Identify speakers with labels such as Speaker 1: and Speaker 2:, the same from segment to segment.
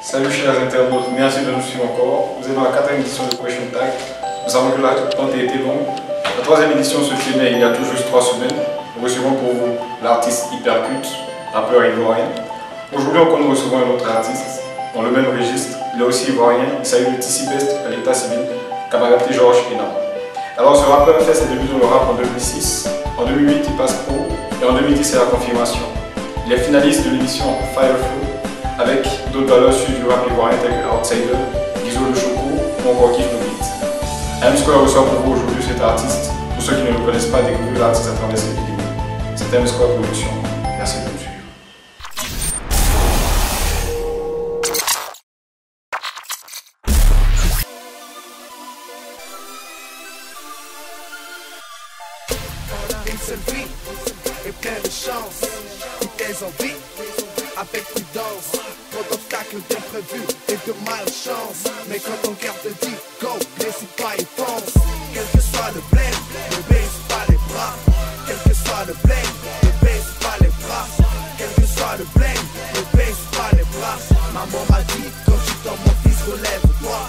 Speaker 1: Salut chers internautes, merci de nous suivre encore. Vous êtes dans la 4e édition de Question Tag. Nous savons que l'attente a été longue. La 3e édition se tenait il y a tout juste 3 semaines. Nous recevons pour vous l'artiste Hypercute, rappeur ivoirien. Aujourd'hui encore nous recevons un autre artiste dans le même registre. Il est aussi ivoirien, il s'agit de TC-Best à l'état civil, camarade Georges Hénan. Alors ce rappeur a fait ses débuts dans le rap en 2006, en 2008 il passe pro et en 2010 c'est la confirmation. Il est finaliste de l'émission Fire Flow avec d'autres valeurs sur du rap ivoirien tels que Outsider, Guizo le Choco ou encore Kif No Beat. M-Square reçoit pour vous aujourd'hui cet artiste. Pour ceux qui ne le connaissent pas, découvrez l'artiste à travers cette vidéo. C'est M-Square Production. Merci de nous suivre.
Speaker 2: Une seule vie et plein de chance. Toutes tes envies avec prudence. Trop d'obstacles d'imprévus et de malchance. Mais quand ton cœur te dit go, n'hésite pas et fonce. Quel que soit le blême, ne baisse pas les bras. Quel que soit le blême, ne baisse pas les bras. Quel que soit le blême, ne baisse pas les bras. Maman m'a dit quand tu tombes mon fils relève-toi.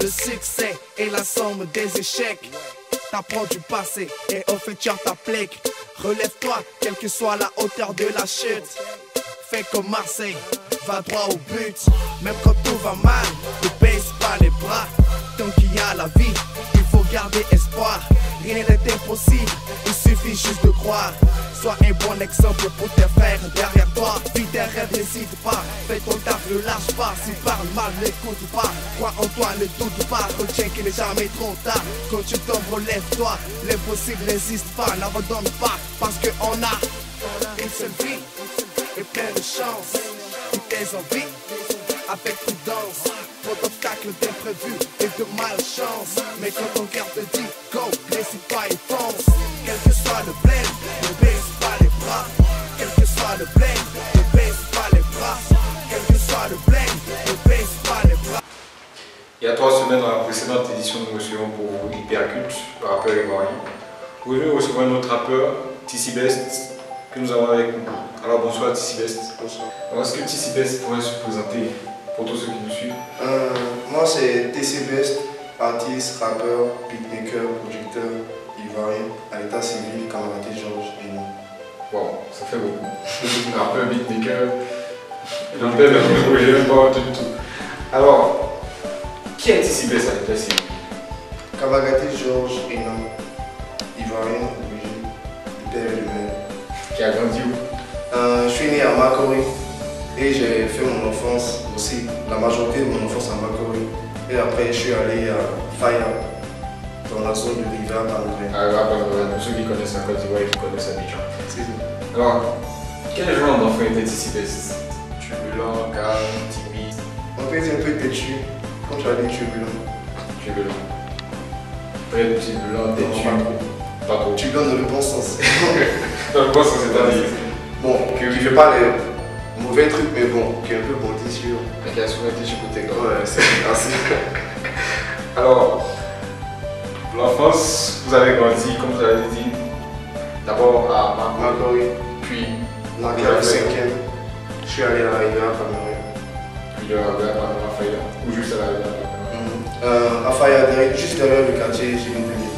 Speaker 2: Le succès est la somme des échecs. T'apprends du passé et au futur t'appliques. Relève-toi, quelle que soit la hauteur de la chute. Fais comme Marseille, va droit au but. Même quand tout va mal, ne baisse pas les bras. Tant qu'il y a la vie, il faut garder espoir. Rien n'est impossible, il suffit juste de croire. Sois un bon exemple pour tes frères derrière toi. Vis tes rêves, n'hésite pas. Fais ton taf, ne lâche pas. Si parle mal, n'écoute pas. Crois en toi, ne doute pas. Retiens qu'il n'est jamais trop tard. Quand tu tombes, relève-toi. L'impossible n'existe pas, n'abandonne pas. Parce qu'on a une seule vie et plein de chance. Toutes tes envies avec prudence. Trop d'obstacles d'imprévus et de malchance. Mais quand ton cœur te dit go, n'hésite pas et fonce. Quel que soit le blême, ne baisse pas les bras. Quel que soit le blême, ne baisse pas les bras. Quel que soit le blême, ne baisse pas les bras.
Speaker 1: Il y a 3 semaines, dans la précédente édition, nous recevons pour vous Hypercute, le rappeur ivoirien. Aujourd'hui, nous recevons un autre rappeur, TC-Best, que nous avons avec nous. Alors bonsoir TC-Best.
Speaker 3: Bonsoir.
Speaker 1: Alors est-ce que TC-Best pourrait se présenter pour tous ceux qui nous suivent?
Speaker 3: Moi c'est TC-Best, artiste, rappeur, beatmaker, producteur, ivoirien, à l'état civil, camarade Georges Hénan.
Speaker 1: Wow, ça fait beaucoup. Rappeur, beatmaker, et donc peut-être un projet, même pas du tout. Alors, qui est TC-Best à l'état civil?
Speaker 3: Camarade Georges Hénan, ivoirien d'origine, du père et du mère.
Speaker 1: Qui a grandi où?
Speaker 3: Je suis né à Makori et j'ai fait mon enfance aussi, la majorité de mon enfance à Makori. Et après je suis allé à Faya, dans la zone de Rivière Palmeraie.
Speaker 1: Pour ceux qui connaissent la Côte d'Ivoire et qui connaissent Abidjan.
Speaker 3: C'est ça.
Speaker 1: Alors, quel genre d'enfant était TC-Best? Turbulent, calme, timide?
Speaker 3: On peut dire un peu têtu, quand tu as dit turbulent.
Speaker 1: Turbulent. Très turbulent, têtu. Pas trop.
Speaker 3: Turbulent dans le bon sens.
Speaker 1: Dans le bon sens, c'est-à-dire?
Speaker 3: Bon, qui ne fait pas les mauvais trucs, mais bon, qui est un peu bondé sur.
Speaker 1: Qui a souvent été chicoté.
Speaker 3: Ouais, c'est assez.
Speaker 1: Alors, l'enfance, vous avez grandi, comme vous avez dit, d'abord à Makori, puis
Speaker 3: Dans la 5e, je suis allé à la Rivière Palmeraie.
Speaker 1: puis de la Faya, ou juste à la Rivière.
Speaker 3: À Faya, juste derrière le quartier, j'ai une ville.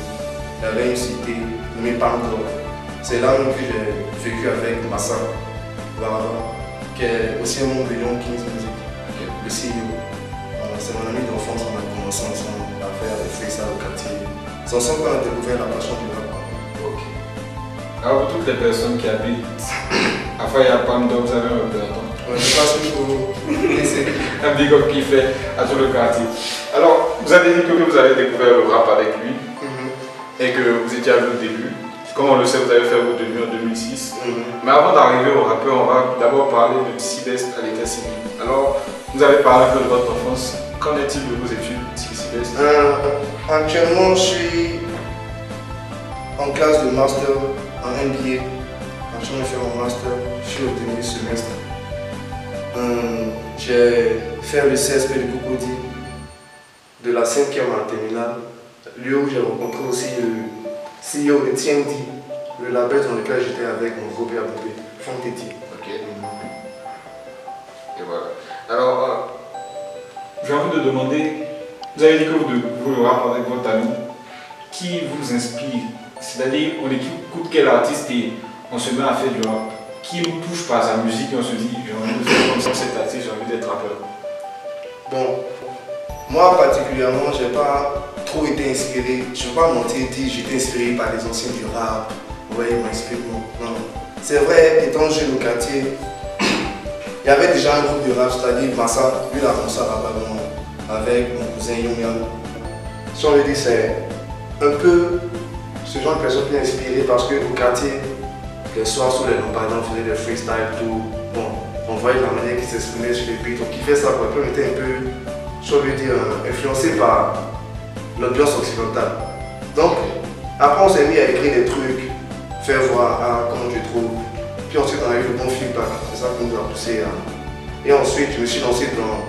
Speaker 3: Il y avait une cité nommée Palmeraie. C'est là même que j'ai vécu avec Massa Baraba, qui est aussi un membre de Young Kings Music, le CEO. C'est mon ami d'enfance, on a commencé ensemble à faire des freestyles au quartier. C'est ensemble qu'on a découvert la passion du rap.
Speaker 1: Ok. Alors pour toutes les personnes qui habitent à Faya Palm, vous avez un représentant.
Speaker 3: Ouais, je pense qu'il faut laisser.
Speaker 1: Un big up qui fait à tout le quartier. Alors, vous avez dit que vous avez découvert le rap avec lui et que vous étiez à lui au début. Comme on le sait, vous avez fait vos débuts en 2006. Mais avant d'arriver au rappeur, on va d'abord parler de TC-Best à l'état civil. Alors, vous avez parlé un peu de votre enfance. Qu'en est-il de vos études, TC-Best?
Speaker 3: Actuellement, je suis en classe de master en MBA. En train de faire mon master, je suis au dernier semestre. J'ai fait le CSP de Cocody de la 5e à la terminale. Lieu où j'ai rencontré aussi le CEO de TMD, le label dans lequel j'étais avec mon groupe ABP, Fontetti.
Speaker 1: Ok. Et voilà. Alors, j'ai envie de demander, vous avez dit que vous le rap avec votre ami, qui vous inspire? C'est-à-dire, on écoute quel artiste et on se met à faire du rap. Qui nous touche par sa musique et on se dit, j'ai envie de faire comme ça cet artiste, j'ai envie d'être rappeur?
Speaker 3: Bon, moi particulièrement, j'ai pas trop été inspiré. Je ne vais pas mentir et dire j'étais inspiré par les anciens du rap. Ouais, ils m'inspirent. Non. C'est vrai, étant jeune au quartier, il y avait déjà un groupe de rap, c'est-à-dire Massa, lui il a commencé à rapper avec mon cousin Young Yang. Si on veut dire, c'est un peu ce genre de personne qui est inspiré parce qu'au quartier, les soirs sous les lampadaires, on faisait des freestyle, tout. Bon, on voyait la manière qu'il s'exprimait sur les beats, on kiffait ça, quoi. Puis on était un peu, si on veut dire, influencé par l'ambiance occidentale. Donc, après on s'est mis à écrire des trucs, faire voir comment je trouve. Puis ensuite on a eu le bon feedback, c'est ça qui nous a poussé à... Et ensuite je me suis lancé dans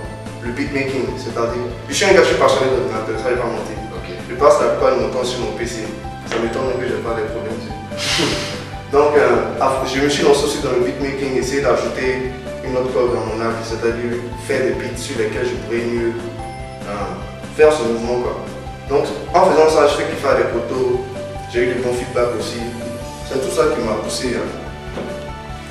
Speaker 3: le beatmaking, c'est-à-dire... Je suis un gars, je suis passionné d'ordinateur, ça n'est pas mentir. Okay. Je passe la plupart de mon temps sur mon PC. Ça m'étonne que je n'ai pas des problèmes. Donc je me suis lancé aussi dans le beatmaking, essayer d'ajouter une autre corde dans mon art, c'est-à-dire faire des beats sur lesquels je pourrais mieux faire ce mouvement, quoi. Donc en faisant ça, je fais qu'il fasse des photos, j'ai eu des bons feedbacks aussi. C'est tout ça qui m'a poussé.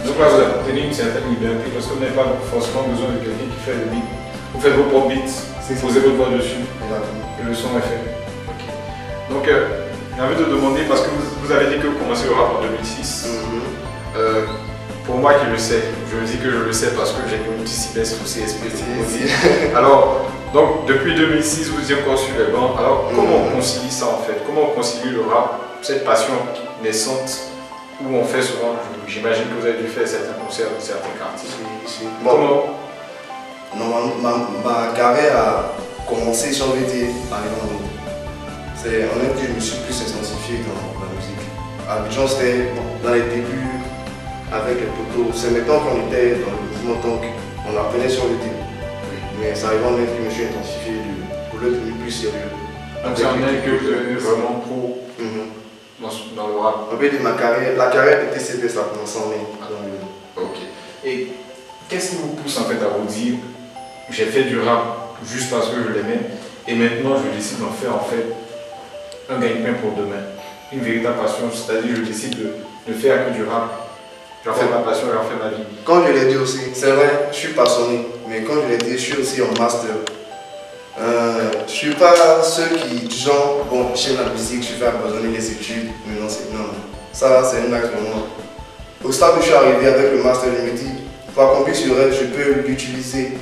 Speaker 1: Donc là, vous avez obtenu une certaine liberté parce qu'on n'a pas forcément besoin de quelqu'un qui fait le beat. Vous faites vos propres beats, vous posez votre voix dessus et le son est fait. Okay. Donc, j'ai envie de demander, parce que vous avez dit que vous commencez le rap en 2006. Pour moi qui le sais, je me dis que je le sais parce que j'ai connu Cibès ou CSP. Alors, donc depuis 2006, vous êtes encore sur les bancs. Alors, comment on concilie ça en fait? Comment on concilie le rap, cette passion naissante où on fait souvent, j'imagine que vous avez dû faire certains concerts dans certains quartiers.
Speaker 3: Bon, comment? Non, ma carrière a commencé, j'ai envie de dire, par exemple, c'est en même que je me suis plus intensifié dans la musique. À Abidjan, c'était dans les débuts avec les poteaux. C'est maintenant qu'on était dans le mouvement, donc on apprenait sur le dire. Mais ça arrive en même que je me suis intensifié pour le devenir plus sérieux.
Speaker 1: Donc c'est en même que vous avez vraiment pro dans le rap.
Speaker 3: On peut dire la carrière de TCP, ça a commencé en mai.
Speaker 1: Ok. Et qu'est-ce qui vous pousse en fait à vous dire, j'ai fait du rap juste parce que je l'aimais et maintenant je décide d'en faire en fait un gagne-pain pour demain, une véritable passion, c'est-à-dire je décide de faire que du rap. J'en fais ma passion, j'en fais ma vie.
Speaker 3: Comme je l'ai dit aussi, c'est vrai, je suis passionné, mais comme je l'ai dit, je suis aussi en master. Je ne suis pas ceux qui, genre, bon, j'aime la musique, je vais abandonner les études, mais non, ça c'est une axe pour moi. Au stade où je suis arrivé avec le master, je me dis, pour accomplir ce rêve, je peux l'utiliser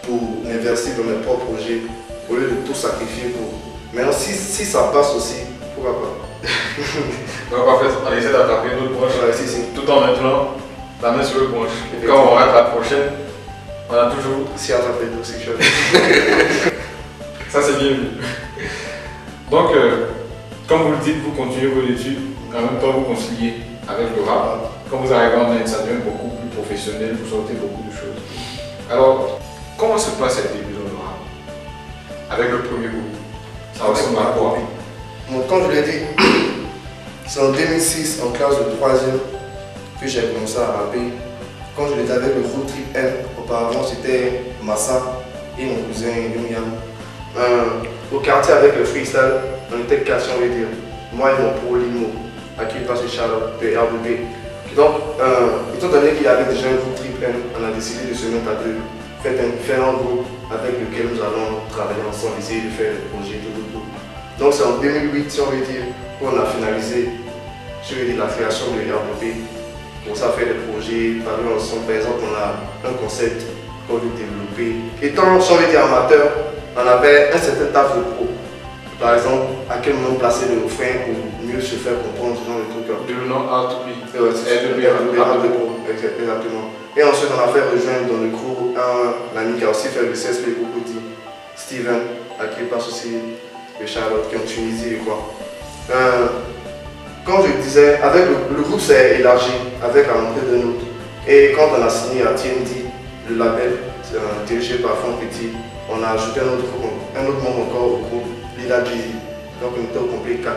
Speaker 3: pour investir dans mes propres projets, au lieu de tout sacrifier pour. Mais si ça passe aussi, pourquoi pas?
Speaker 1: Donc en fait, on essaie d'attraper notre branche tout en maintenant la main sur le branche. Et quand on rate la prochaine, on a toujours...
Speaker 3: Si attraper d'autres, c'est chaud.
Speaker 1: Ça c'est bien vu. Donc, comme vous le dites, vous continuez vos études, en même temps vous conciliez avec le rap. Quand vous arrivez en Inde, ça devient beaucoup plus professionnel, vous sortez beaucoup de choses. Alors, comment se passe cette début dans le rap? Avec le premier groupe, ça ressemble à quoi?
Speaker 3: Comme je l'ai dit, c'est en 2006, en classe de 3e, que j'ai commencé à rapper. Quand je l'ai dit avec le groupe Trip M, auparavant c'était Massa et mon cousin Young Yang. Au quartier avec le freestyle, on était 4, on veut dire. Moi et mon pro Limo, à qui il passe le Charlotte de RBB. Donc, étant donné qu'il y avait déjà un groupe Trip M, on a décidé de se mettre à deux, faire un groupe avec lequel nous allons travailler ensemble, essayer de faire des projets, tout. Donc c'est en 2008, si on veut dire, qu'on a finalisé la création de RBB. Pour ça, faire des projets, parler ensemble. Par exemple, on a un concept qu'on veut développer. Étant, si on veut dire amateur, on avait un certain taf de pro. Par exemple, à quel moment placer le refrain pour mieux se faire comprendre ce genre de trucs.
Speaker 1: Du nom R2B.
Speaker 3: Exactement. Et ensuite, on a fait rejoindre dans le crew un ami qui a aussi fait le CSP beaucoup dit, Steven, à qui il passe aussi le Charlotte, qui est en Tunisie et quoi. Comme je disais, avec le groupe s'est élargi avec la montée de nous. Et quand on a signé à TND, le label dirigé par Franck Petit, on a ajouté un autre membre encore au groupe, Lila Jeezy. Donc on était au complet 4.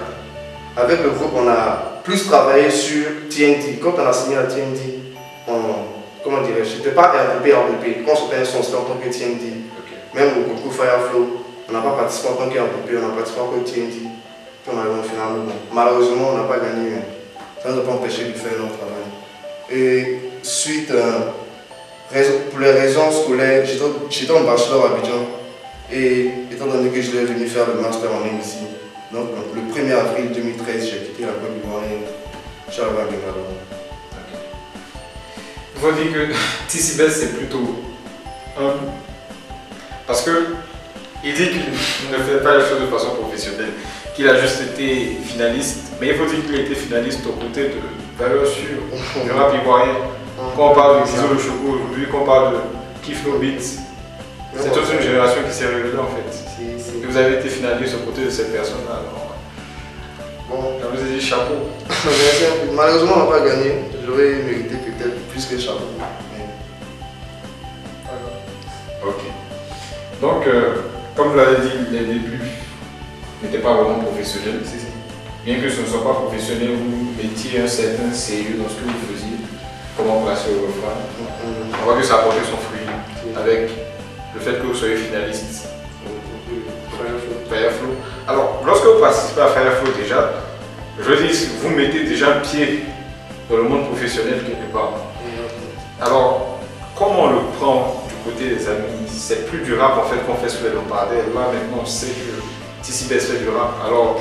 Speaker 3: Avec le groupe, on a plus travaillé sur TNT. Quand on a signé à TNT, comment dirais-je, c'était pas RDP, quand c'était un son, c'était en tant que TNT. Okay. Même au concours Fireflow, on n'a pas participé en tant qu'Ampopé, on a participé en tant que TNT. Puis on arrive en finale. Bon, malheureusement, on n'a pas gagné, mais ça ne nous a pas empêché de faire notre travail. Et suite, pour les raisons scolaires, j'étais en bachelor à Abidjan. Et étant donné que je devais venir faire le master en ligne ici, donc le 1er avril 2013, j'ai quitté la Côte d'Ivoire et je suis arrivé à Bengaluru.
Speaker 1: Il faut dire que Tissibès c'est plutôt humble parce que il dit qu'il ne fait pas les choses de façon professionnelle, qu'il a juste été finaliste, mais il faut dire qu'il a été finaliste aux côtés de valeurs sûres du rap ivoirien. Quand on parle de Gizo Le Choco aujourd'hui, quand on parle de Kif No Beats, c'est toute une génération qui s'est révélée en fait. Et vous avez été finaliste aux côtés de ces personnes-là. Bon, je vous ai dit chapeau.
Speaker 3: Malheureusement, on n'a pas gagné. J'aurais mérité peut-être plus que chapeau. Mais...
Speaker 1: Ok. Donc, comme vous l'avez dit, les débuts n'étaient pas vraiment professionnels. Bien que ce ne soit pas professionnel, vous mettiez un certain sérieux dans ce que vous faisiez. Comment placer le refrain. On voit que ça a porté son fruit avec le fait que vous soyez finaliste. Fireflow. Alors, lorsque vous participez à Fireflow déjà, je veux dire, vous mettez déjà un pied dans le monde professionnel quelque part. Alors, comment on le prend du côté des amis? C'est plus du rap en fait qu'on fait sur les lampadaires. Là maintenant on sait que Tissibès fait du rap. Alors,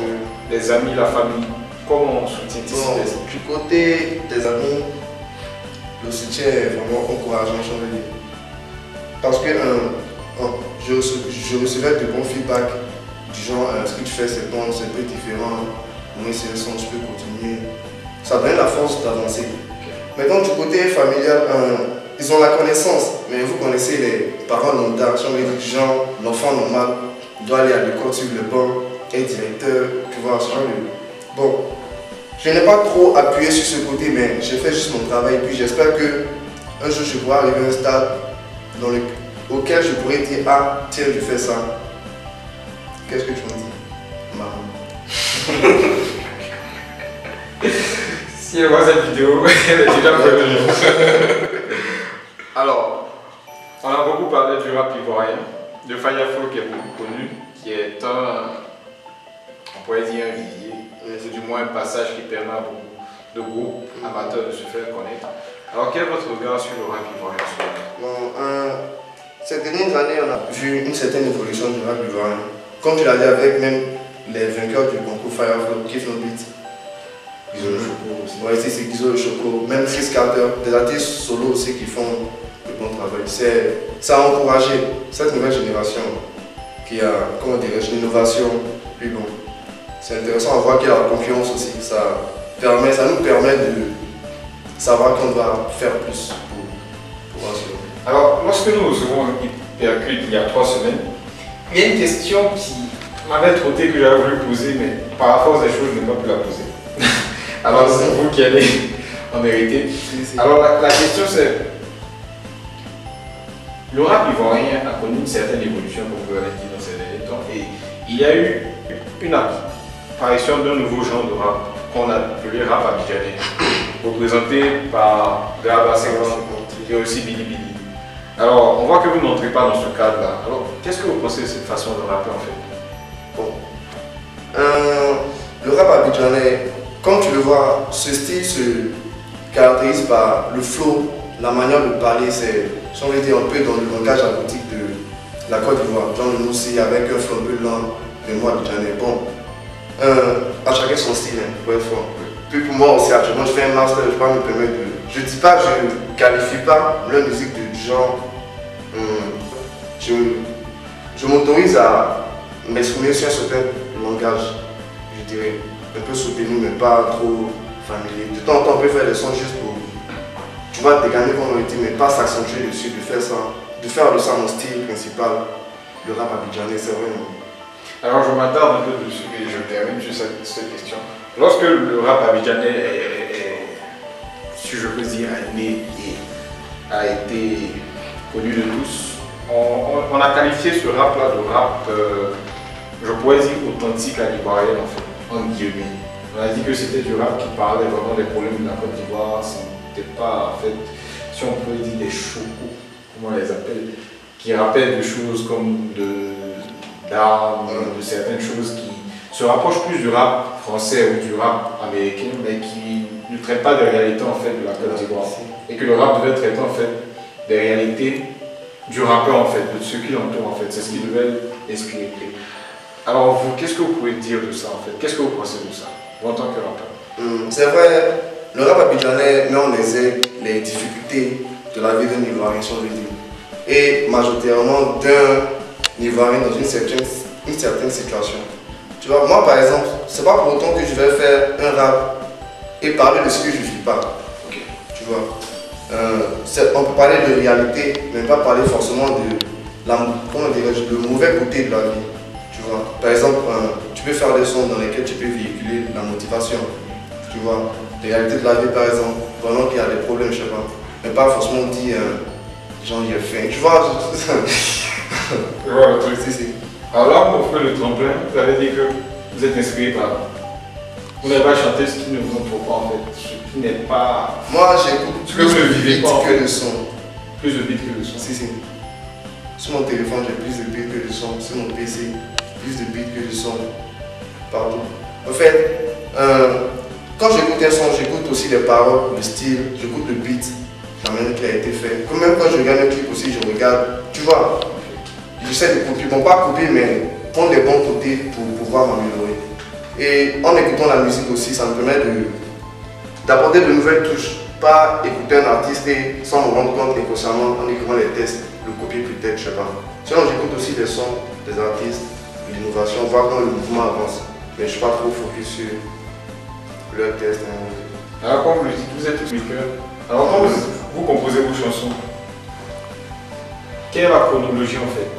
Speaker 1: les amis, la famille, comment on soutient Tissibès?
Speaker 3: Du côté des amis, le soutien est vraiment encourageant, je veux dire. Parce que je recevais de bons feedbacks du genre ce que tu fais c'est bon, c'est un peu différent, moi c'est un son, je peux continuer. Ça donne la force d'avancer. Maintenant du côté familial, ils ont la connaissance, mais vous connaissez les parents lambda, si on veut dire genre l'enfant normal doit aller à l'école sur le banc, être directeur, tu vois, ce genre de... Bon, je n'ai pas trop appuyé sur ce côté, mais j'ai fait juste mon travail, puis j'espère que un jour je pourrai arriver à un stade auquel je pourrais dire ah tiens je fais ça. Qu'est-ce que tu me dis, maman?
Speaker 1: Si elle voit cette vidéo, elle est déjà prévenue. Alors, on a beaucoup parlé du rap ivoirien, de Fireflow qui est beaucoup connu, qui est on pourrait dire un vivier, c'est du moins un passage qui permet à beaucoup de groupes amateurs de se faire connaître. Alors quel est votre regard sur le rap ivoirien?
Speaker 3: Bon, ces dernières années, on a vu une certaine évolution du rap ivoirien. Comme tu l'as dit avec même les vainqueurs du concours Fireflow, Kif No Beats.
Speaker 1: Gizo Le Choco aussi.
Speaker 3: Ouais, c'est Gizo Le Choco, même Chris Carter, des artistes solo aussi qui font le bon travail. Ça a encouragé cette nouvelle génération qui a, comment dirais-je, l'innovation. Puis bon, c'est intéressant à voir qu'il y a la concurrence aussi. Ça nous permet de savoir qu'on doit faire plus pour assurer.
Speaker 1: Alors, lorsque nous recevons Hypercute il y a 3 semaines, il y a une question qui m'avait trotté que j'avais voulu poser, mais par la force des choses, je n'ai pas pu la poser. Alors, c'est vous qui allez en hériter. Alors, la question c'est, le rap ivoirien a connu une certaine évolution, comme vous l'avez dit dans ces derniers temps, et il y a eu une apparition d'un nouveau genre de rap qu'on a appelé rap abidjanais, représenté par Graba 50 et aussi Billy Billy. Alors, on voit que vous n'entrez pas dans ce cadre-là. Alors, qu'est-ce que vous pensez de cette façon de rapper en fait?
Speaker 3: Bon. Le rap abidjanais, comme tu le vois, ce style se caractérise par le flow, la manière de parler, c'est, si on veut dire, un peu dans le langage aquatique de la Côte d'Ivoire, genre le Moussi avec un flow un peu lent, le mot abidjanais. Bon, à chacun son style, hein, pour être franc. Puis pour moi aussi, actuellement, je fais un master, je ne peux pas me permettre de... Je ne dis pas, je ne qualifie pas la musique de genre. Je m'autorise à m'exprimer sur un certain langage, je dirais, un peu soutenu, mais pas trop familier. De temps en temps, on peut faire des sons juste pour, tu vois, dégager comme on dit, mais pas s'accentuer dessus, de faire de ça mon style principal, le rap abidjanais, c'est vrai.
Speaker 1: Alors, je m'attarde un peu dessus et je termine sur cette question. Lorsque le rap abidjanais est, si je peux dire, né et a été connu de tous, on a qualifié ce rap-là de rap, je pourrais dire authentique à l'ivoirienne en fait, en guillemets. On a dit que c'était du rap qui parlait vraiment des problèmes de la Côte d'Ivoire, c'était pas en fait, si on peut dire des chocos, comme on les appelle, qui rappelle des choses comme d'armes, de certaines choses qui se rapprochent plus du rap français ou du rap américain, mais qui ne traitent pas des réalités en fait de la Côte d'Ivoire. Et que le rap devait traiter en fait des réalités du rappeur en fait, de ceux qui l'entourent en fait. C'est ce qui devait inspirer. Alors vous, qu'est-ce que vous pouvez dire de ça en fait? Qu'est-ce que vous pensez de ça, en tant que rappeur?
Speaker 3: C'est vrai, le rap abidjanais met en exergue les difficultés de la vie d'un Ivoirien, si on veut dire. Et majoritairement d'un Ivoirien dans une certaine situation. Tu vois, moi par exemple, c'est pas pour autant que je vais faire un rap et parler de ce que je ne vis pas.
Speaker 1: Okay.
Speaker 3: Tu vois, on peut parler de réalité, mais pas parler forcément de le mauvais côté de la vie. Tu vois, par exemple, tu peux faire des sons dans lesquels tu peux véhiculer la motivation. Tu vois, les réalités de la vie par exemple, pendant qu'il y a des problèmes, je sais pas, mais pas forcément dire genre il a faim. Tu vois,
Speaker 1: voilà le truc. Alors là, pour faire le tremplin, vous avez dit que vous êtes inspiré par. Vous n'avez pas chanté ce qui ne vous entoure pas en fait, ce qui n'est pas.
Speaker 3: Moi j'écoute plus de beats que de son.
Speaker 1: Plus de beats que de son.
Speaker 3: Si. Sur mon téléphone, j'ai plus de beats que de son. Sur mon PC, plus de beats que de son. Partout. En fait, quand j'écoute un son, j'écoute aussi les paroles, le style, j'écoute le beat, la manière qui a été fait. Comme même quand je regarde un clip aussi, je regarde. Tu vois, j'essaie de copier, bon pas copier, mais prendre les bons côtés pour pouvoir m'améliorer. Et en écoutant la musique aussi, ça me permet d'apporter de nouvelles touches. Pas écouter un artiste et sans me rendre compte inconsciemment en écoutant les tests, le copier peut-être, je sais pas. Sinon j'écoute aussi des sons des artistes, l'innovation, voir comment le mouvement avance. Mais je suis pas trop focus sur leur test.
Speaker 1: Alors quand vous dites, vous êtes speaker, alors quand vous composez vos chansons, quelle est la chronologie en fait?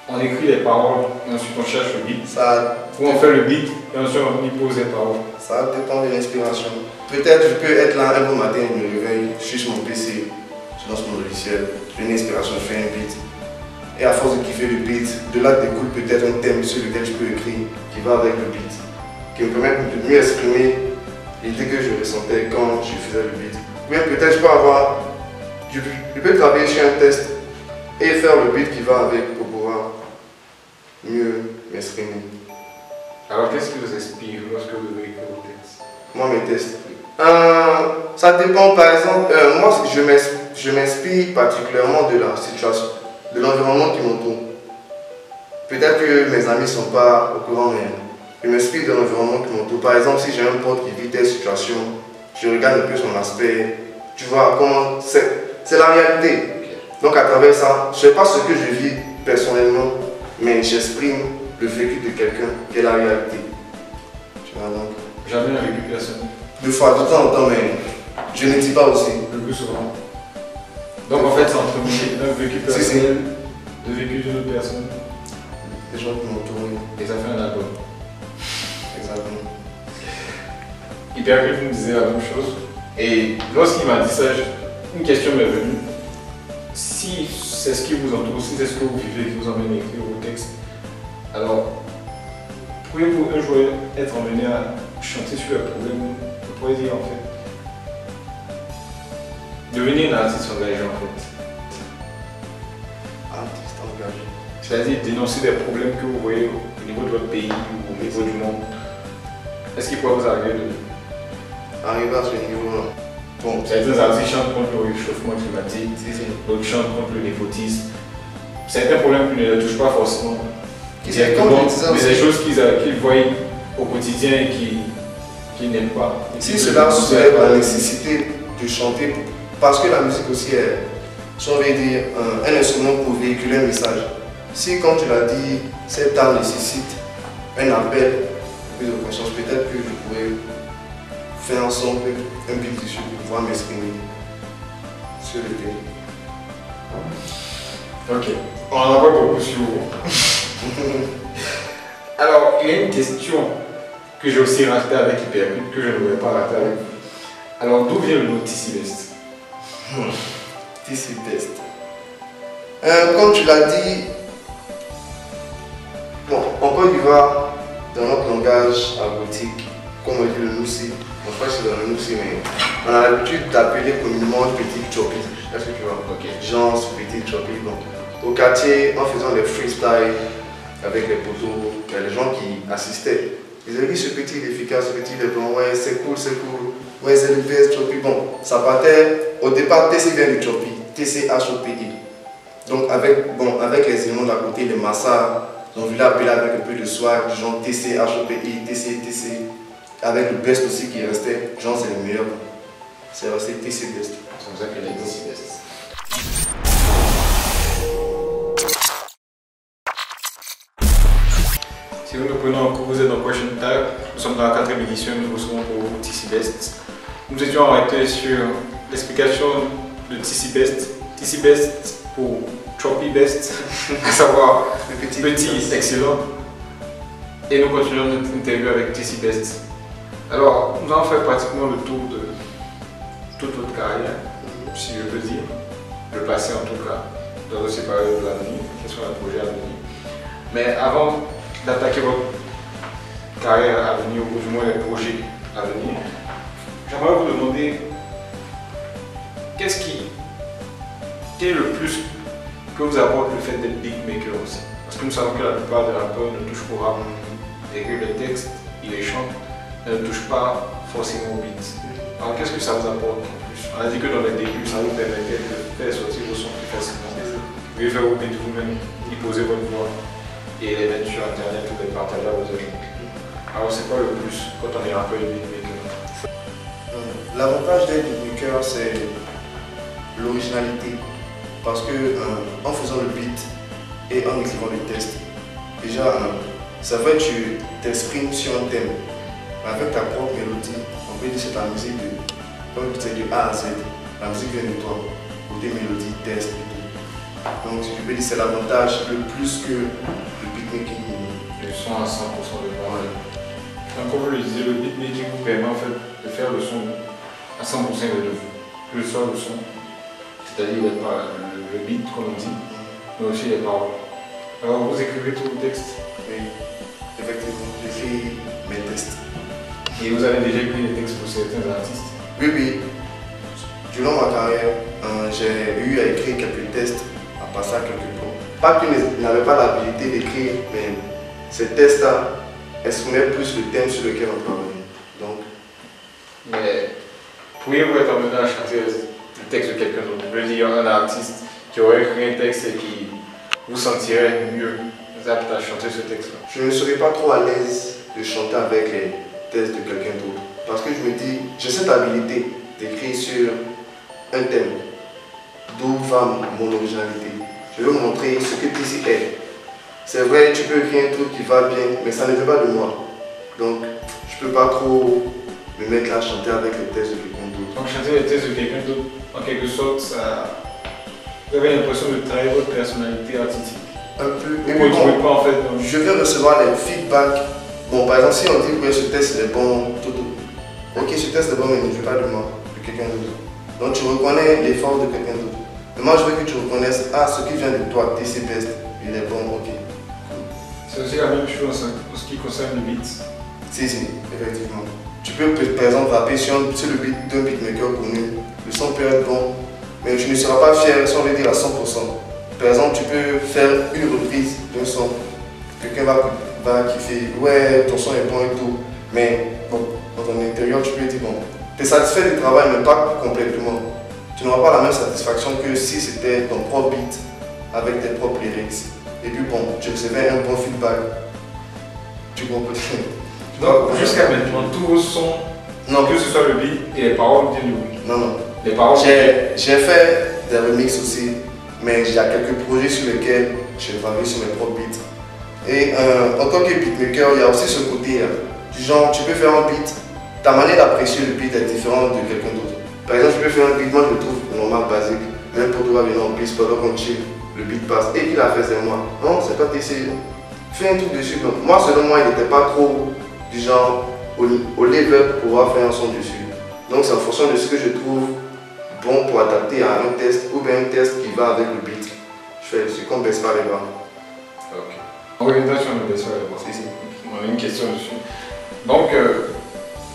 Speaker 1: On écrit les paroles et ensuite on cherche le beat. Ou on fait le beat et ensuite on y pose les paroles.
Speaker 3: Ça dépend de l'inspiration. Peut-être je peux être là un bon matin, je me réveille, je suis sur mon PC, je lance mon logiciel, j'ai une inspiration, je fais un beat. Et à force de kiffer le beat, de là découle peut-être un thème sur lequel je peux écrire qui va avec le beat, qui me permet de mieux exprimer l'idée que je ressentais quand je faisais le beat. Ou bien peut-être je peux travailler sur un test et faire le beat qui va avec pour pouvoir mieux m'exprimer.
Speaker 1: Alors qu'est-ce qui vous inspire lorsque vous devez écrire vos textes?
Speaker 3: Moi mes textes, ça dépend par exemple, moi je m'inspire particulièrement de la situation, de l'environnement qui m'entoure. Peut-être que mes amis ne sont pas au courant, mais je m'inspire de l'environnement qui m'entoure. Par exemple, si j'ai un pote qui vit telle situation, je regarde un peu son aspect, tu vois comment c'est la réalité. Donc à travers ça, je ne sais pas ce que je vis personnellement, mais j'exprime le vécu de quelqu'un qui est la réalité. Tu vois donc.
Speaker 1: Jamais un vécu personnel.
Speaker 3: Deux fois, de temps en temps, mais je ne dis pas aussi.
Speaker 1: Le plus souvent. Donc en fait, c'est entre un vécu personnel, de vécu d'une autre personne.
Speaker 3: Des gens qui m'entourent.
Speaker 1: Et ça fait un album.
Speaker 3: Exactement.
Speaker 1: Hypercute me disait la même chose. Et lorsqu'il m'a dit ça, une question m'est venue. Si c'est ce qui vous entoure, si c'est ce que vous vivez qui vous emmène à écrire vos textes, alors pouvez-vous un jour être emmené à chanter sur le problème de poésie en fait? Devenir un artiste engagé en fait.
Speaker 3: Artiste engagé.
Speaker 1: C'est-à-dire dénoncer des problèmes que vous voyez au niveau de votre pays ou au niveau du monde. Est-ce qu'il pourrait vous arriver de...
Speaker 3: Arriver à ce niveau-là. Bon,
Speaker 1: certains artistes chantent contre le réchauffement climatique, d'autres chantent contre le népotisme. Certains problèmes qui ne les touchent pas forcément directement, mais des choses qu'ils voient au quotidien et qu'ils n'aiment pas.
Speaker 3: Si cela soulève la nécessité de chanter, parce que la musique aussi est, si on veut dire, un instrument pour véhiculer un message. Si, comme tu l'as dit, cet art nécessite un appel, plus de conscience, peut-être que je pourrais faire ensemble un beat dessus pour pouvoir m'exprimer sur le thème.
Speaker 1: Ok, on en a pas beaucoup sur vous. Alors, il y a une question que j'ai aussi ratée avec Hypercute, que je ne voulais pas rater avec vous. Alors, d'où vient le mot Tissi Best?
Speaker 3: Tissi Best. Comme tu l'as dit, bon, en Côte d'Ivoire, dans notre langage agoutique, comme on dit le Noussi, on crois que c'est dans le Noussi, mais on a l'habitude d'appeler communément petit chopi. Est-ce que tu vois? Ok. Genre petit chopi, bon. au quartier, en faisant les freestyles avec les poteaux, il y a les gens qui assistaient. Ils avaient dit ce petit il est efficace, ce petit il est bon, ouais c'est cool, ouais c'est le best, Chopi. Bon, ça partait, au départ TC vient du Chopi, TCHOPI. Donc avec les éléments d'à côté, les Massa, ils ont voulu appeler avec un peu de swag, genre TCHOPI, TC, avec le best aussi qui restait, genre c'est le meilleur. C'est resté TC Best.
Speaker 1: C'est comme ça qu'elle est TC Best. Si vous nous prenez en cours, vous êtes dans Question Tag. Nous sommes dans la 4e édition, nous recevons pour vous TC Best. Nous étions arrêtés sur l'explication de TC Best. TC Best pour Choppy Best, à savoir le petit excellent. Et nous continuons notre interview avec TC Best. Alors, nous avons fait pratiquement le tour de toute votre carrière, si je peux dire, le passé en tout cas, dans aussi parler de l'avenir, quels sont les projets à venir. Mais avant d'attaquer votre carrière à venir, ou du moins les projets à venir, j'aimerais vous demander quel est le plus que vous apporte le fait d'être beatmaker aussi. Parce que nous savons que la plupart des rappeurs ne touchent qu'au rap, écrivent les textes, ils les chantent, mais ne touchent pas forcément au beat. Alors qu'est-ce que ça vous apporte en plus? On a dit que dans les débuts, ça vous permettait de faire sortir vos sons plus facilement. Vous pouvez faire vos beats vous-même, y poser votre voix et les mettre sur internet ou les partager à vos agents. Alors c'est quoi le plus quand on est rappeur et beatmaker?
Speaker 3: L'avantage d'être beatmaker, c'est l'originalité. Parce que en faisant le beat et en écrivant les tests, déjà, ça fait que tu t'exprimes sur un thème. Avec ta propre mélodie, on peut dire que c'est ta musique de A à Z. La musique vient de toi, côté mélodie, test et tout. Donc je peux dire que c'est l'avantage le plus que le beatmaking.
Speaker 1: Le son à 100% de moi. Donc comme vous le disiez, le beatmaking vous permet en fait de faire le son à 100% de vous. Que ce soit le son, c'est-à-dire le beat comme on dit, mais aussi les paroles. Alors vous écrivez tous vos textes?
Speaker 3: Oui, effectivement, j'écris mes tests.
Speaker 1: Et vous avez déjà écrit des textes pour certains artistes?
Speaker 3: Oui. Durant ma carrière, j'ai eu à écrire quelques tests, à passer à quelques points. Pas que je n'avais pas l'habilité d'écrire, mais ces tests-là exprimaient plus le thème sur lequel on travaillait. Donc,
Speaker 1: mais pourriez-vous être amené à chanter le texte de quelqu'un d'autre? Je veux dire, un artiste qui aurait écrit un texte et qui vous sentirait mieux apte à chanter ce texte-là?
Speaker 3: Je ne serais pas trop à l'aise de chanter avec les textes de quelqu'un d'autre. Parce que je me dis, j'ai cette habilité d'écrire sur un thème. D'où va mon originalité. Je veux montrer ce que TC est. C'est vrai, tu peux écrire un truc qui va bien, mais ça ne vient pas de moi. Donc, je ne peux pas trop me mettre là à chanter avec les textes de quelqu'un d'autre.
Speaker 1: Donc chanter les textes de quelqu'un d'autre, en quelque sorte, ça... vous avez l'impression de travailler votre personnalité artistique.
Speaker 3: Un peu.
Speaker 1: Et puis bon, pas en fait. Donc...
Speaker 3: je vais recevoir les feedbacks. Bon, par exemple, si on dit que ce test est bon, tout. Ok, ce test est bon, mais ne vient pas de moi, de quelqu'un d'autre. Donc tu reconnais l'effort de quelqu'un d'autre. Mais moi, je veux que tu reconnaisses, ce qui vient de toi, TC Best, il est bon, ok.
Speaker 1: C'est aussi la même chose en ce qui concerne le beat.
Speaker 3: Si, effectivement. Tu peux par exemple rapper sur le beat d'un beatmaker connu. Le son peut être bon, mais tu ne seras pas fier si on veut dire à 100%. Par exemple, tu peux faire une reprise d'un son. Quelqu'un va kiffer, ouais, ton son est bon et tout. Mais bon, dans ton intérieur, tu peux dire, bon, tu es satisfait du travail, mais pas complètement. Tu n'auras pas la même satisfaction que si c'était ton propre beat avec tes propres lyrics. Et puis bon, tu recevais un bon feedback. Tu comprends?
Speaker 1: Donc jusqu'à maintenant, tous vos sons, non, que ce soit le beat et les paroles viennent de vous?
Speaker 3: Non.
Speaker 1: Les paroles?
Speaker 3: J'ai fait des remixes aussi, mais il y a quelques projets sur lesquels j'ai travaillé sur mes propres beats. Et en tant que beatmaker, il y a aussi ce côté, du genre, tu peux faire un beat, ta manière d'apprécier le beat est différente de quelqu'un d'autre. Par exemple, tu peux faire un beat, moi je le trouve normal, basique, même pour toi venir en piste, pendant qu'on chill, le beat passe, et puis il a fait c'est moi. Non, c'est pas TC. Fais un truc dessus. Donc, moi, selon moi, il n'était pas trop du genre au level pour pouvoir faire un son dessus. Donc, c'est en fonction de ce que je trouve bon pour adapter à un test ou bien un test qui va avec le beat. Je fais dessus, qu'on baisse pas les bras.
Speaker 1: Ok. On reviendra sur le baisse pas les bras.
Speaker 3: Si.
Speaker 1: On a une question dessus. Donc,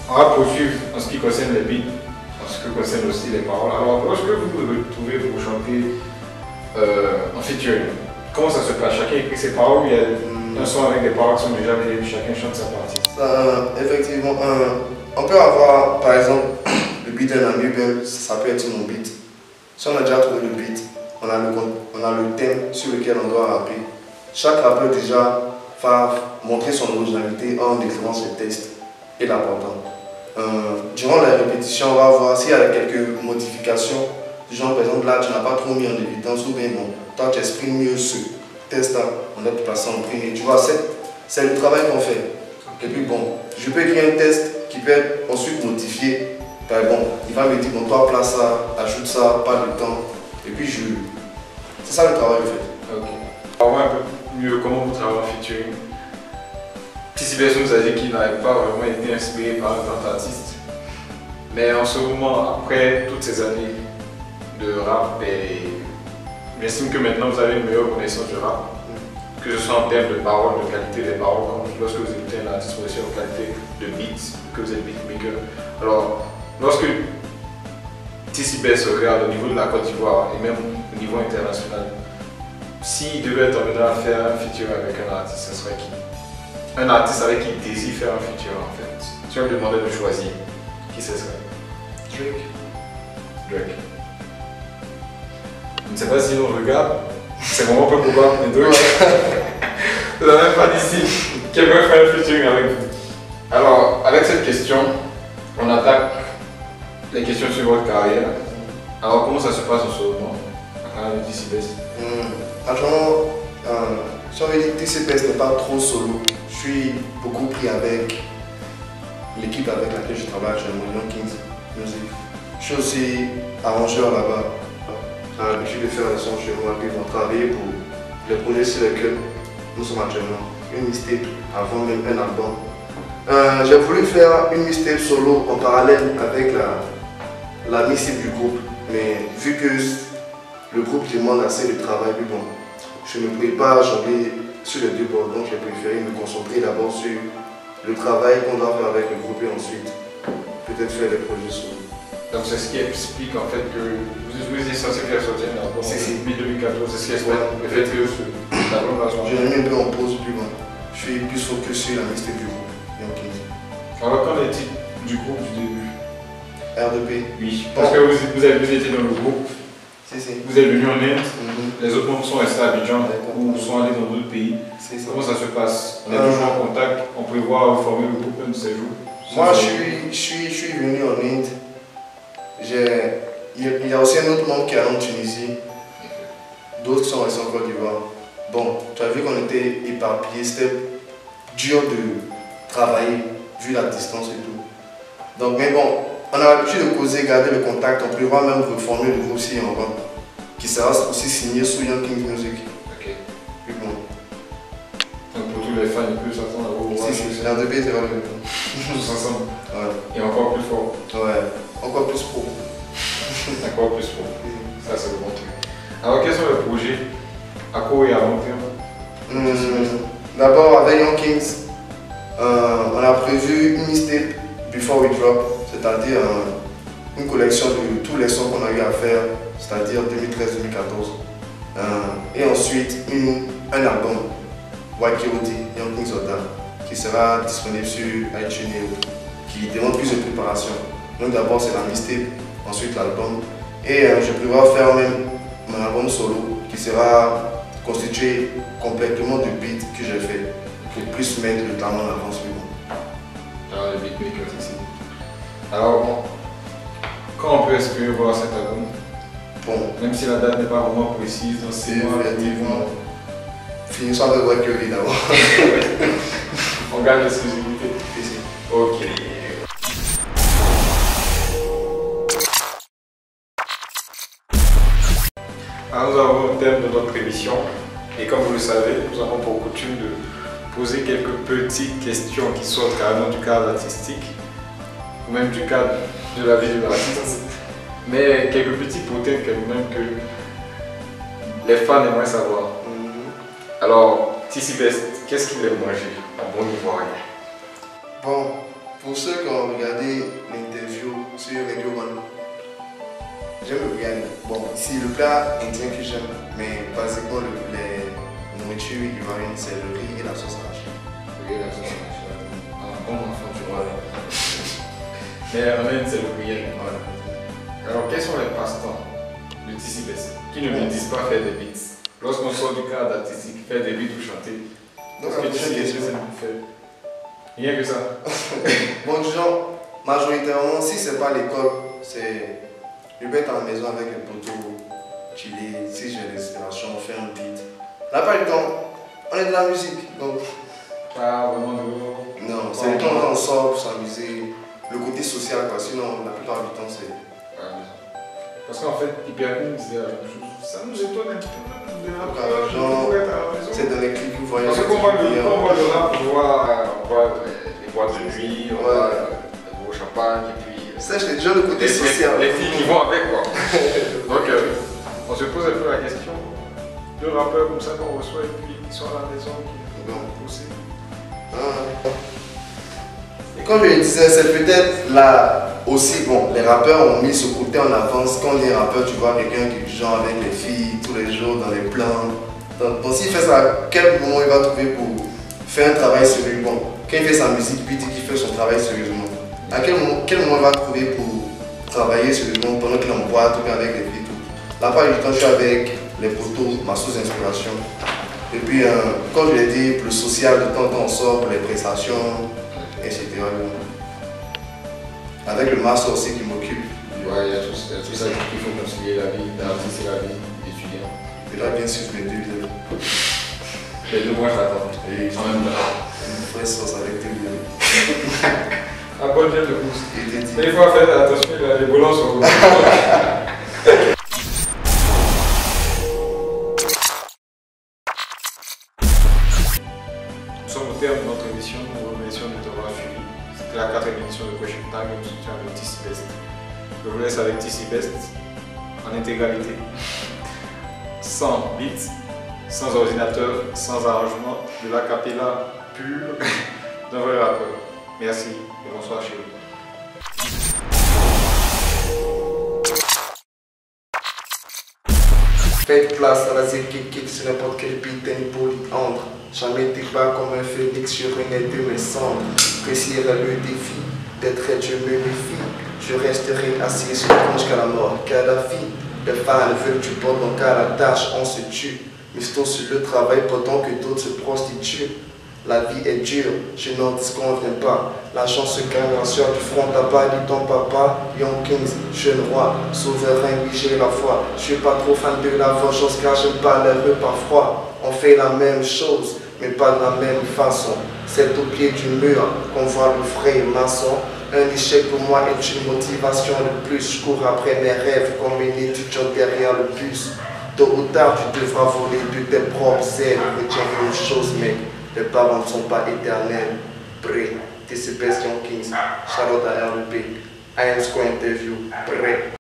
Speaker 1: on va poursuivre en ce qui concerne les beats, en ce qui concerne aussi les paroles. Alors, lorsque vous vous retrouvez pour chanter en featuring. Comment ça se passe? Chacun écrit ses paroles, il y a un son avec des paroles qui sont déjà créées, chacun chante sa partie.
Speaker 3: Effectivement, on peut avoir par exemple le beat d'un ami, ça peut être mon beat. Si on a déjà trouvé le beat, on a le thème sur lequel on doit rapper. Chaque rappeur déjà va montrer son originalité en décrivant ses textes et l'apportant. Durant la répétition, on va voir s'il y a quelques modifications. Du genre, par exemple, là, tu n'as pas trop mis en évidence, ou bien bon, toi, tu exprimes mieux ce texte-là, on doit te passer en premier. Tu vois, c'est le travail qu'on fait. Et puis, bon, je peux écrire un texte qui peut être ensuite modifié. Ben, bon, il va me dire, bon, toi, place ça, ajoute ça, pas de temps. Et puis, c'est ça le travail, en fait.
Speaker 1: Ok. On va voir un peu mieux comment vous travaillez en featuring. TCBS nous a dit qu'il n'avait pas vraiment été inspiré par un grand artiste. Mais en ce moment, après toutes ces années de rap, j'estime que maintenant vous avez une meilleure connaissance du rap. Que ce soit en termes de paroles, de qualité des paroles, comme lorsque vous écoutez un artiste, aussi en qualité de beats, que vous êtes beatmaker. Alors, lorsque TCBS regarde au niveau de la Côte d'Ivoire et même au niveau international, s'il devait être amené à faire un feature avec un artiste, ce serait qui? Un artiste avec qui il désire faire un feature en fait. Si on lui demandait de choisir, qui ce serait? Drake. Je ne sais pas si on regarde, c'est vraiment peu probable, mais Drake. Vous n'avez même pas d'ici. Quelqu'un fait un featuring avec vous. Alors, avec cette question, on attaque les questions sur votre carrière. Alors, comment ça se passe en ce moment, à carrière de TCBS?
Speaker 3: Franchement, si on veut dire que TCBS n'est pas trop solo, je suis beaucoup pris avec l'équipe avec laquelle je travaille actuellement, Young Kings Music. Je suis aussi arrangeur là-bas. J'ai l'habitude de faire des sons chez moi, puis ils vont travailler pour les projets sur lesquels nous sommes actuellement. Une mixtape avant même un album. J'ai voulu faire une mixtape solo en parallèle avec la mixtape du groupe, mais vu que le groupe demande assez de travail, puis bon, je ne pouvais pas jongler sur les deux bords, donc j'ai préféré me concentrer d'abord sur le travail qu'on doit faire avec le groupe et ensuite peut-être faire des projets solo.
Speaker 1: Donc c'est ce qui explique en fait que vous êtes censé faire sortir un album en 2014, c'est ce qui explique le fait que l'album va sortir.
Speaker 3: Je l'ai mis un peu en pause, puis bon, je suis plus focus sur la mixtape du groupe.
Speaker 1: Alors qu'en est-il du groupe du début?
Speaker 3: RDP.
Speaker 1: Oui, parce que vous étiez dans le groupe, vous êtes venu en Inde, les autres membres sont restés à Abidjan ou sont allés dans d'autres pays. Comment ça se passe? On est toujours en contact, on peut voir former le groupe un de ces jours.
Speaker 3: Moi je suis venu en Inde. Il y a aussi un autre membre qui est allé en Tunisie, d'autres qui sont restés en Côte d'Ivoire. Bon, tu as vu qu'on était éparpillés, c'était dur de travailler vu la distance et tout. Donc, mais bon, on a l'habitude de causer, garder le contact, on prévoit même reformer le groupe si on va, qui sera aussi signé sous Young Kings Music.
Speaker 1: Ok.
Speaker 3: Puis bon.
Speaker 1: Donc pour tous les fans, ils peuvent s'attendre à vous voir.
Speaker 3: Si, la RDP, c'est vrai.
Speaker 1: Tous ensemble.
Speaker 3: Ouais.
Speaker 1: Et encore plus fort.
Speaker 3: Ouais, encore plus pro.
Speaker 1: Encore plus fort. Ça, c'est le bon truc. Alors, quels sont les projets à court et à long terme?
Speaker 3: D'abord, avec Young Kings, on a prévu une mixtape Before We Drop, c'est-à-dire une collection de tous les sons qu'on a eu à faire, c'est-à-dire 2013-2014. Et ensuite, un album, White Kiroti, Young Kings Oda, qui sera disponible sur iTunes et autres, qui demande plus de préparation. Donc d'abord c'est la mixtape, ensuite l'album. Et je prévois faire même mon album solo, qui sera constitué complètement de beats que j'ai fait, pour plus mettre le talent en avant suivant.
Speaker 1: Alors les beatmakers ici. Alors, quand on peut espérer voir cet album?
Speaker 3: Bon.
Speaker 1: Même si la date n'est pas vraiment précise, dans 6 mois,
Speaker 3: effectivement. Finissons avec White Kiroti d'abord.
Speaker 1: On gagne l'exclusivité. Ok. Alors nous avons un thème de notre émission et comme vous le savez, nous avons pour coutume de poser quelques petites questions qui sortent carrément du cadre artistique ou même du cadre de la vie de l'artiste, mais quelques petits potins quand même que les fans aimeraient savoir. Alors, TCBS, qu'est-ce qu'il aime manger en bon ivoirien?
Speaker 3: Bon, pour ceux qui ont regardé l'interview sur Radio One, J'aime le biryani. Bon, c'est le plat indien que j'aime, mais basiquement, les nourritures ivoiriennes, c'est le riz et la sauce arachide.
Speaker 1: Oui, la sauce arachide. Un bon enfant, tu vois. Mais en Inde, c'est le biryani.
Speaker 3: Voilà.
Speaker 1: Alors, quels sont les passe-temps de Tissi Best qui ne me disent pas faire des beats? Lorsqu'on sort du cadre artistique, faire des beats ou chanter, qu'est-ce que Tissi Best fait? Rien que ça.
Speaker 3: Bon, disons, majoritairement, si c'est pas l'école, c'est. Je vais être à la maison avec les poteaux, chiller, si j'ai l'inspiration, faire un beat. La plupart du temps, on est de la musique, donc.
Speaker 1: Pas vraiment de.
Speaker 3: Non, c'est le temps où on sort pour s'amuser, le côté social, quoi. Sinon, la plupart du temps, c'est.
Speaker 1: Parce qu'en fait, Hypercule disait la même chose. Ça nous étonne un peu.
Speaker 3: C'est dans les clips, vous voyez.
Speaker 1: Parce qu'on voit le rap, on voit les boîtes de nuit, on voit le gros champagne, et puis.
Speaker 3: Ça, c'est déjà le côté social.
Speaker 1: Les filles qui vont avec, quoi. Donc, on se pose un peu la question. Deux rappeurs comme ça qu'on reçoit, et puis ils sont à la maison, qui vont pousser.
Speaker 3: Et comme je le disais, c'est peut-être là aussi, bon, les rappeurs ont mis ce côté en avance. Quand les rappeurs, tu vois quelqu'un qui est genre avec les filles tous les jours dans les plans. Donc s'il fait ça, à quel moment il va trouver pour faire un travail sérieux? Bon, quand il fait sa musique, puis il dit qu'il fait son travail sérieusement. À quel moment il va trouver pour travailler sérieusement pendant qu'il est en boîte ou avec les filles tout. La part du temps, je suis avec les potos, ma source d'inspiration. Et puis, comme je l'ai dit, pour le social, de temps en temps on sort pour les prestations, etc. Avec le master aussi qui m'occupe.
Speaker 1: Ouais, il y a tout ça qu'il faut concilier la vie d'artiste et la vie d'étudiant.
Speaker 3: Et là, bien sûr, je mets deux.
Speaker 1: Les deux mois, j'attends.
Speaker 3: Et
Speaker 1: en même temps.
Speaker 3: Une vraie sauce avec deux lieux.
Speaker 1: Un bon gel de pouce. Mais il faut faire attention, les boulons sont beaucoup. Nous sommes au terme de notre émission. Nous vous remercions de t'avoir suivi. C'était la 4e édition de Question Time. Nous soutient avec Tissi Best. Je vous laisse avec Tissi Best en intégralité. Sans beats, sans ordinateur, sans arrangement, de la capella pure d'un vrai rappeur. Merci et bonsoir chez vous.
Speaker 3: Faites place à la zéque qui quitte sur n'importe quel beat and polyandre. Jamais t'es pas comme un phénix sur une aile de mes cendres. Réussir le défi d'être je me méfie. Je resterai assis sur le tronc jusqu'à la mort. Kadhafi, les fans veulent que tu portes donc à la tâche, on se tue. Misto sur le travail pendant que d'autres se prostituent. La vie est dure, je n'en disconviens pas. La chance se gagne en sueur du front tabac, dit ton papa. Young Kings, jeune roi, souverain, oui j'ai la foi. Je suis pas trop fan de la vengeance car j'aime pas les repas froids. On fait la même chose, mais pas de la même façon. C'est au pied du mur qu'on voit le vrai maçon. Un échec pour moi est une motivation de plus. Je cours après mes rêves comme une étudiante derrière le bus. Tôt ou tard, tu devras voler de tes propres ailes. Retiens une chose, mec. Les parents ne sont pas éternels. Prêt. TC Best Young Kings. Shout out à RLP. IM Square Interview. Prêt.